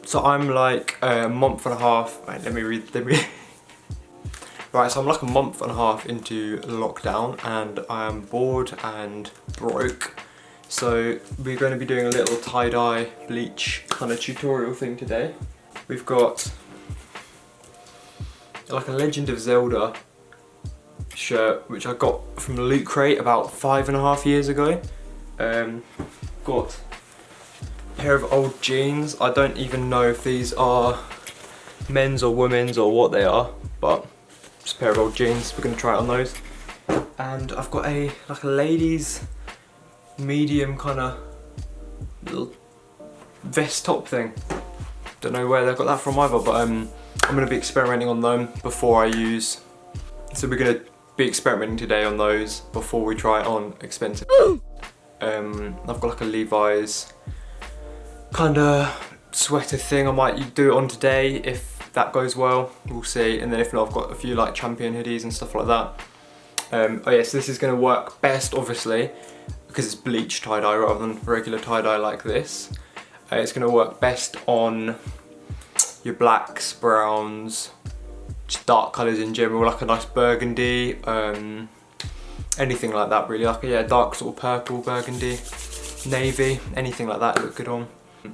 So I'm like a month and a half, right, let me Right, so I'm like a month and a half into lockdown and I am bored and broke. So we're going to be doing a little tie-dye bleach kind of tutorial thing today. We've got like a Legend of Zelda shirt which I got from the Loot Crate about 5.5 years ago. Got a pair of old jeans. I don't even know if these are men's or women's or what they are, but just a pair of old jeans. We're going to try it on those. And I've got a like a ladies medium kind of little vest top thing. Don't know where they got that from either, but I'm going to be experimenting on them before I use. So we're going to be experimenting today on those before we try it on expensive. I've got like a Levi's kind of sweater thing. I might do it on today if that goes well. We'll see. And then if not, I've got a few like Champion hoodies and stuff like that. Oh yeah, so this is going to work best obviously because it's bleach tie-dye rather than regular tie-dye like this. It's going to work best on your blacks, browns, just dark colours in general, like a nice burgundy, anything like that really, like a dark sort of purple, burgundy, navy, anything like that look good on.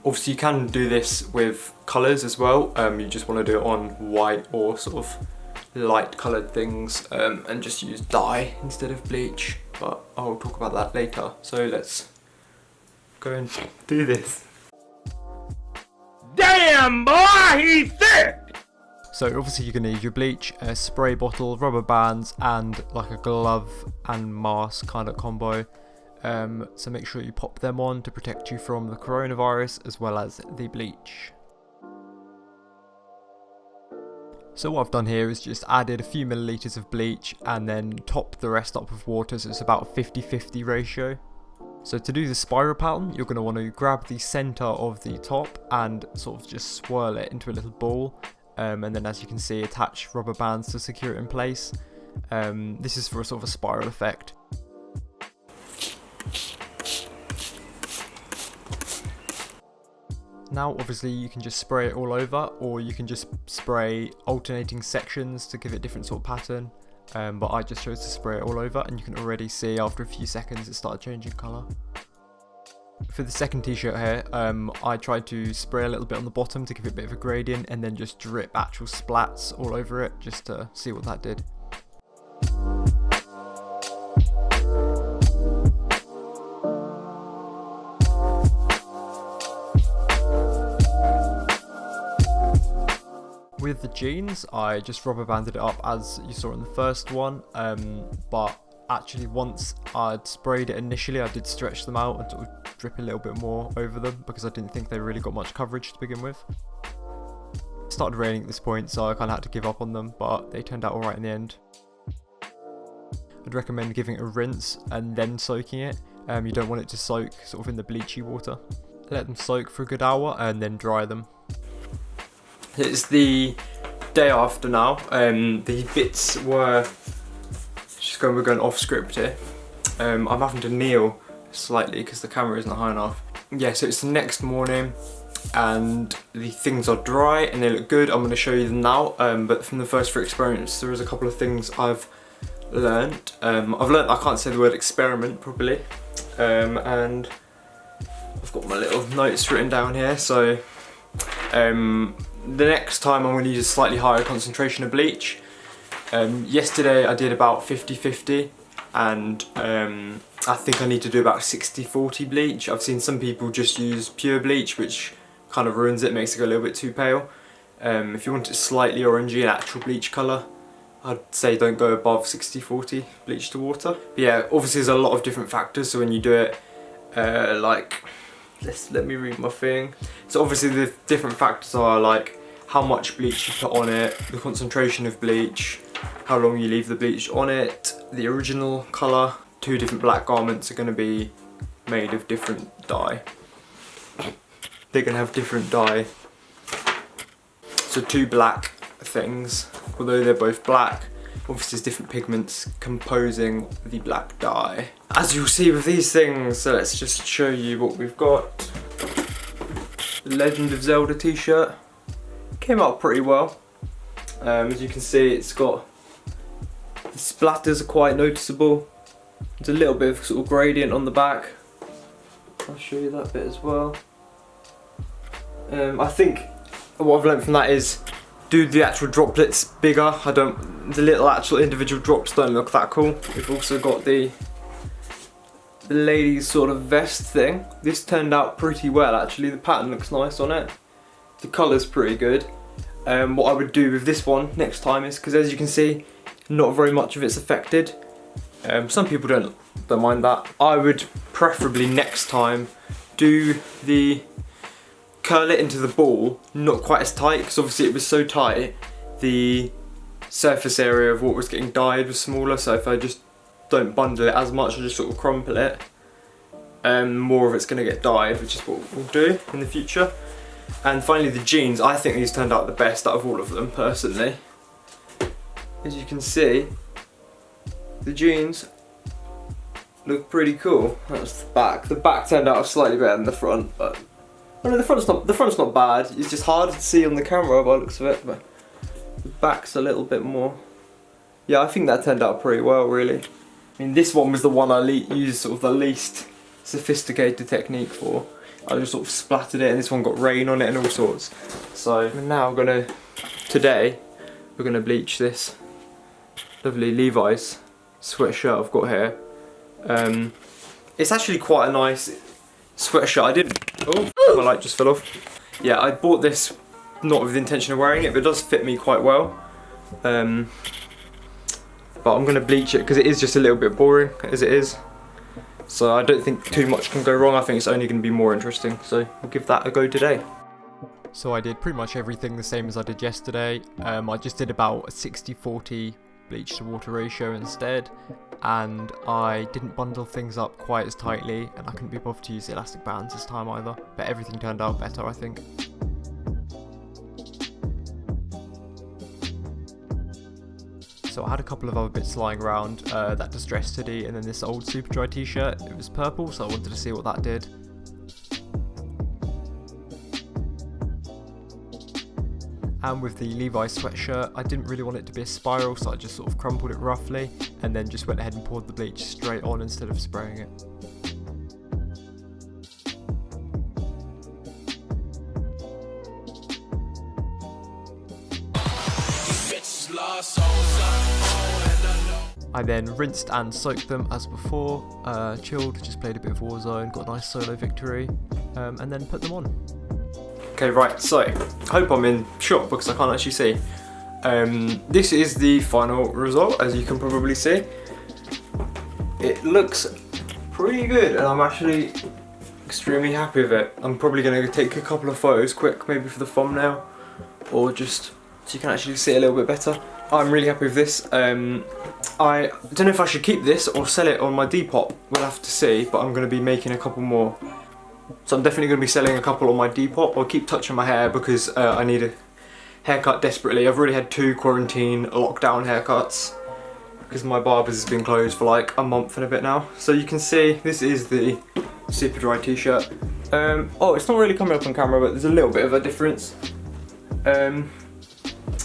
Obviously you can do this with colours as well, you just want to do it on white or sort of light coloured things and just use dye instead of bleach, but I'll talk about that later. So let's go and do this. Damn boy, he's thick! So obviously you're going to need your bleach, a spray bottle, rubber bands and like a glove and mask kind of combo. So make sure you pop them on to protect you from the coronavirus as well as the bleach. So what I've done here is just added a few millilitres of bleach and then topped the rest up with water, so it's about a 50-50 ratio. So to do the spiral pattern, you're going to want to grab the centre of the top and sort of just swirl it into a little ball. And then as you can see, attach rubber bands to secure it in place. This is for a sort of a spiral effect. Now obviously you can just spray it all over, or you can just spray alternating sections to give it a different sort of pattern. But I just chose to spray it all over, and you can already see after a few seconds it started changing colour. For the second t-shirt here, I tried to spray a little bit on the bottom to give it a bit of a gradient and then just drip actual splats all over it just to see what that did. With the jeans, I just rubber banded it up as you saw in the first one, but actually once I'd sprayed it initially I did stretch them out and sort of drip a little bit more over them because I didn't think they really got much coverage to begin with. It started raining at this point, so I kind of had to give up on them, but they turned out alright in the end. I'd recommend giving it a rinse and then soaking it. You don't want it to soak sort of in the bleachy water. Let them soak for a good hour and then dry them. It's the day after now. The bits were we're going off script here. I'm having to kneel slightly because the camera isn't high enough. Yeah, so it's the next morning and the things are dry and they look good. I'm going to show you them now, but from the first 3 experiments there is a couple of things I've learnt. I can't say the word experiment properly, and I've got my little notes written down here. So the next time I'm going to use a slightly higher concentration of bleach. Yesterday I did about 50-50 and I think I need to do about 60-40 bleach. I've seen some people just use pure bleach, which kind of ruins it, makes it go a little bit too pale. If you want it slightly orangey, an actual bleach colour, I'd say don't go above 60-40 bleach to water. But yeah, obviously there's a lot of different factors, so when you do it, let me read my thing. So obviously the different factors are like how much bleach you put on it, the concentration of bleach, how long you leave the bleach on it, the original colour. 2 different black garments are going to be made of different dye. They're going to have different dye. So 2 black things, although they're both black, obviously there's different pigments composing the black dye. As you'll see with these things, so let's just show you what we've got. the Legend of Zelda t-shirt. Came out pretty well. As you can see, it's got, the splatters are quite noticeable. There's a little bit of sort of gradient on the back. I'll show you that bit as well. I think what I've learned from that is do the actual droplets bigger. The little actual individual drops don't look that cool. We've also got the lady's sort of vest thing. This turned out pretty well actually. The pattern looks nice on it. The colour's pretty good. What I would do with this one next time is, because as you can see, not very much of it's affected. Some people don't mind that. I would preferably next time curl it into the ball, not quite as tight, because obviously it was so tight, the surface area of what was getting dyed was smaller, so if I just don't bundle it as much, I just sort of crumple it, more of it's going to get dyed, which is what we'll do in the future. And finally the jeans, I think these turned out the best out of all of them personally. As you can see, the jeans look pretty cool. That's the back. The back turned out slightly better than the front, but oh no, the front's not bad. It's just hard to see on the camera by the looks of it, but the back's a little bit more. Yeah, I think that turned out pretty well, really. I mean, this one was the one I used sort of the least sophisticated technique for. I just sort of splattered it, and this one got rain on it and all sorts. So now today, we're gonna bleach this lovely Levi's sweatshirt I've got here. It's actually quite a nice sweatshirt. Oh, my light just fell off. Yeah, I bought this not with the intention of wearing it, but it does fit me quite well. But I'm gonna bleach it because it is just a little bit boring as it is. So I don't think too much can go wrong. I think it's only going to be more interesting. So we'll give that a go today. So I did pretty much everything the same as I did yesterday. I just did about a 60-40 bleach to water ratio instead. And I didn't bundle things up quite as tightly. And I couldn't be bothered to use the elastic bands this time either. But everything turned out better, I think. So I had a couple of other bits lying around, that distressed hoodie and then this old super dry t-shirt. It was purple, so I wanted to see what that did. And with the Levi's sweatshirt, I didn't really want it to be a spiral, so I just sort of crumpled it roughly and then just went ahead and poured the bleach straight on instead of spraying it. I then rinsed and soaked them as before, chilled, just played a bit of Warzone, got a nice solo victory, and then put them on. Okay, right, so, I hope I'm in shot because I can't actually see. This is the final result, as you can probably see. It looks pretty good, and I'm actually extremely happy with it. I'm probably going to take a couple of photos quick, maybe for the thumbnail, or just so you can actually see it a little bit better. I'm really happy with this. I don't know if I should keep this or sell it on my Depop. We'll have to see, but I'm going to be making a couple more. So I'm definitely going to be selling a couple on my Depop. I'll keep touching my hair because I need a haircut desperately. I've already had 2 quarantine lockdown haircuts because my barber's has been closed for like a month and a bit now. So you can see this is the super dry t-shirt. Oh, it's not really coming up on camera, but there's a little bit of a difference.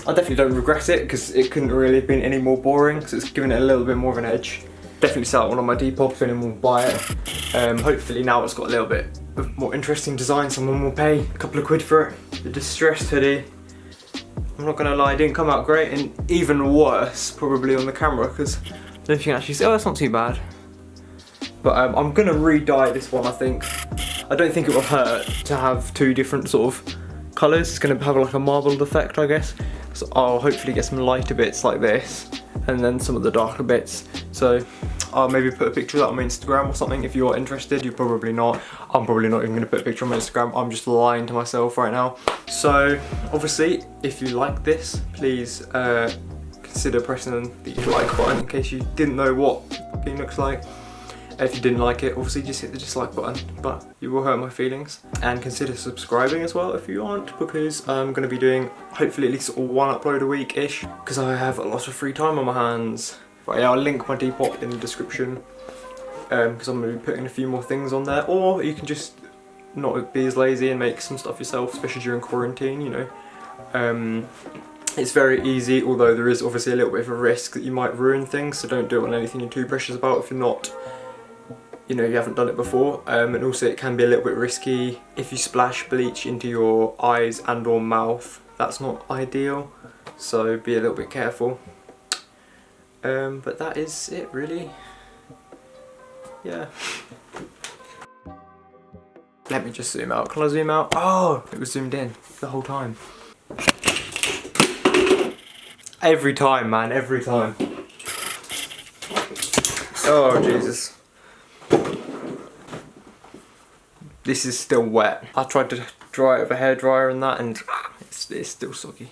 I definitely don't regret it because it couldn't really have been any more boring, so it's given it a little bit more of an edge. Definitely sell one on my Depop if anyone will buy it. Hopefully now it's got a little bit of more interesting design, someone will pay a couple of quid for it. The distressed hoodie, I'm not gonna lie, it didn't come out great, and even worse probably on the camera because I don't know if you can actually see, oh that's not too bad. But I'm gonna re-dye this one I think. I don't think it will hurt to have 2 different sort of colours. It's gonna have like a marbled effect I guess. So I'll hopefully get some lighter bits like this and then some of the darker bits. So I'll maybe put a picture of that on my Instagram or something if you're interested. You're probably not. I'm probably not even going to put a picture on my Instagram. I'm just lying to myself right now. So obviously if you like this, please consider pressing the like button in case you didn't know what it looks like. If you didn't like it, obviously just hit the dislike button, but you will hurt my feelings. And consider subscribing as well if you aren't, because I'm going to be doing hopefully at least 1 upload a week-ish, because I have a lot of free time on my hands. But yeah, I'll link my Depop in the description, because I'm going to be putting a few more things on there, or you can just not be as lazy and make some stuff yourself, especially during quarantine, you know. It's very easy, although there is obviously a little bit of a risk that you might ruin things, so don't do it on anything you're too precious about if you're not, you know, you haven't done it before. And also it can be a little bit risky if you splash bleach into your eyes and or mouth. That's not ideal, so be a little bit careful. But that is it really. Yeah. Let me just zoom out. Can I zoom out? Oh, it was zoomed in the whole time. Every time, man, every time. Oh, Jesus. This is still wet. I tried to dry it with a hairdryer and that, and it's still soggy.